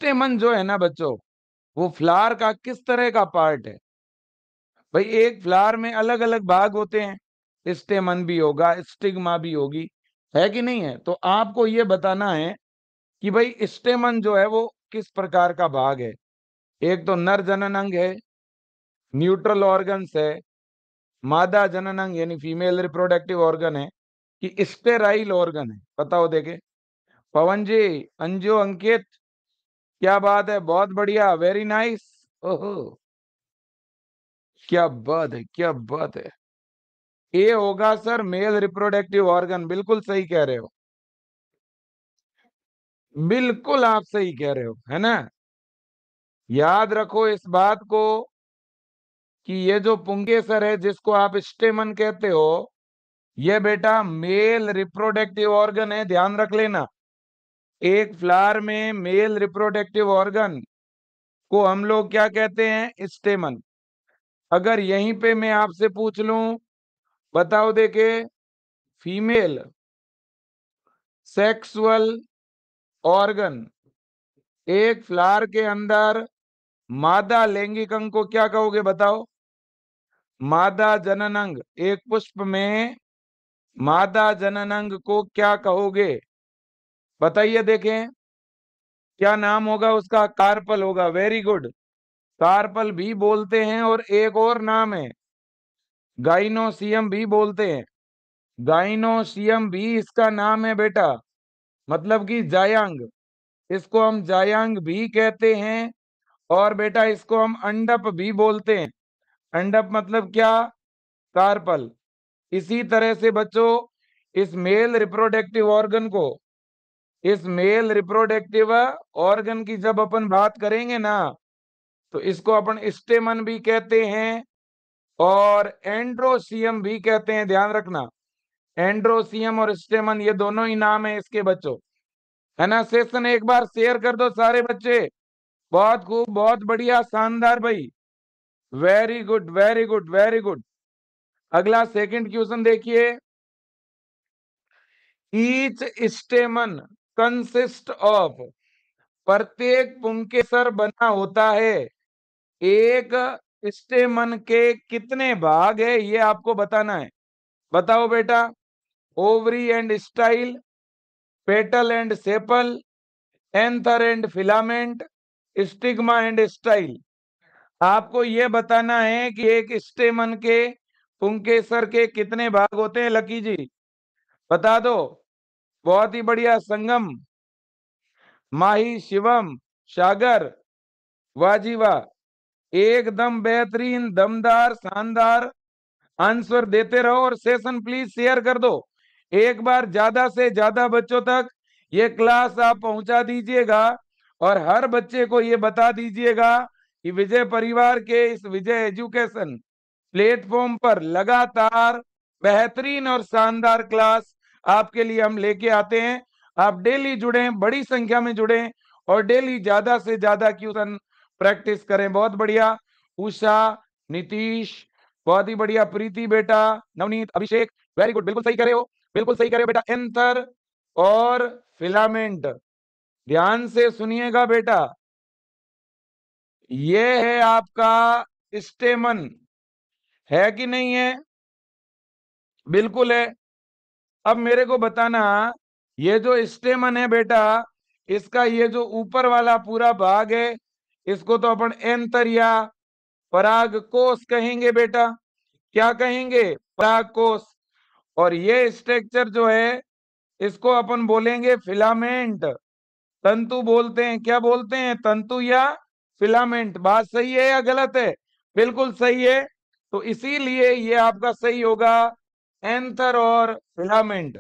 स्टेमन जो है ना बच्चों, वो फ्लावर का किस तरह का पार्ट है? भाई एक फ्लावर में अलग अलग भाग होते हैं, स्टेमन भी होगा, स्टिग्मा भी होगी, है कि नहीं है? तो आपको ये बताना है कि भाई स्टेमन जो है वो किस प्रकार का भाग है। एक तो नर जनन अंग है, न्यूट्रल ऑर्गन्स है, मादा जनन अंग यानी फीमेल रिप्रोडक्टिव ऑर्गन है, कि स्टेराइल ऑर्गन है। बताओ देखे। पवन जी, अंजू, अंकित, क्या बात है, बहुत बढ़िया, वेरी नाइस। ओहो, क्या बात है, क्या बात है। ए होगा सर मेल रिप्रोडक्टिव ऑर्गन, बिल्कुल सही कह रहे हो, बिल्कुल आप सही कह रहे हो, है ना। याद रखो इस बात को कि ये जो पुंकेसर है जिसको आप स्टेमन कहते हो, ये बेटा मेल रिप्रोडक्टिव ऑर्गन है, ध्यान रख लेना। एक फ्लावर में मेल रिप्रोडक्टिव ऑर्गन को हम लोग क्या कहते हैं? स्टेमन। अगर यहीं पे मैं आपसे पूछ लूं, बताओ देखे, फीमेल सेक्सुअल ऑर्गन एक फ्लावर के अंदर मादा लैंगिक अंग को क्या कहोगे? बताओ। मादा जनन अंग, एक पुष्प में मादा जनन अंग को क्या कहोगे? बताइए देखें, क्या नाम होगा उसका? कार्पल होगा, वेरी गुड। कार्पल भी बोलते हैं, और एक और नाम है गाइनोसियम भी बोलते हैं। गाइनोसियम भी इसका नाम है बेटा, मतलब कि जायांग, इसको हम जायांग भी कहते हैं। और बेटा इसको हम अंडप भी बोलते हैं। अंडप मतलब क्या? कार्पल। इसी तरह से बच्चों, इस मेल रिप्रोडक्टिव ऑर्गन को, इस मेल रिप्रोडक्टिव ऑर्गन की जब अपन बात करेंगे ना, तो इसको अपन स्टेमन भी कहते हैं और एंड्रोसियम भी कहते हैं, ध्यान रखना। एंड्रोसियम और स्टेमन ये दोनों ही नाम है इसके बच्चों, है ना। सेशन एक बार शेयर कर दो सारे बच्चे। बहुत खूब, बहुत बढ़िया, शानदार भाई, very good, very good, very good. अगला सेकंड क्वेश्चन देखिए। ईच स्टेमन कंसिस्ट ऑफ, प्रत्येक पुंकेसर बना होता है, एक स्टेमन के कितने भाग है ये आपको बताना है। बताओ बेटा। Ovary and style, petal and sepal, anther and filament, stigma and style. आपको यह बताना है कि एक स्टेमन के पुंकेसर के कितने भाग होते हैं। लकी जी बता दो। बहुत ही बढ़िया, संगम, माही, शिवम, सागर, वाह जी वाह, एकदम बेहतरीन, दमदार, शानदार आंसर देते रहो। और सेशन प्लीज शेयर कर दो, एक बार ज्यादा से ज्यादा बच्चों तक ये क्लास आप पहुंचा दीजिएगा, और हर बच्चे को ये बता दीजिएगा कि विजय परिवार के इस विजय एजुकेशन प्लेटफॉर्म पर लगातार बेहतरीन और शानदार क्लास आपके लिए हम लेके आते हैं। आप डेली जुड़ें, बड़ी संख्या में जुड़ें, और डेली ज्यादा से ज्यादा क्वेश्चन प्रैक्टिस करें। बहुत बढ़िया, उषा, नीतीश, बहुत ही बढ़िया, प्रीति बेटा, नवनीत, अभिषेक, वेरी गुड, बिल्कुल सही करे हो, बिल्कुल सही करे हो बेटा। एंथर और फिलामेंट, ध्यान से सुनिएगा बेटा, ये है आपका स्टेमन, है कि नहीं है? बिल्कुल है। अब मेरे को बताना, ये जो स्टेमन है बेटा, इसका ये जो ऊपर वाला पूरा भाग है, इसको तो अपन एंथर या परागकोश कहेंगे बेटा। क्या कहेंगे? परागकोश। और ये स्ट्रक्चर जो है, इसको अपन बोलेंगे फिलामेंट, तंतु बोलते हैं। क्या बोलते हैं? तंतु या फिलामेंट। बात सही है या गलत है? बिल्कुल सही है। तो इसीलिए ये आपका सही होगा, एंथर और फिलामेंट।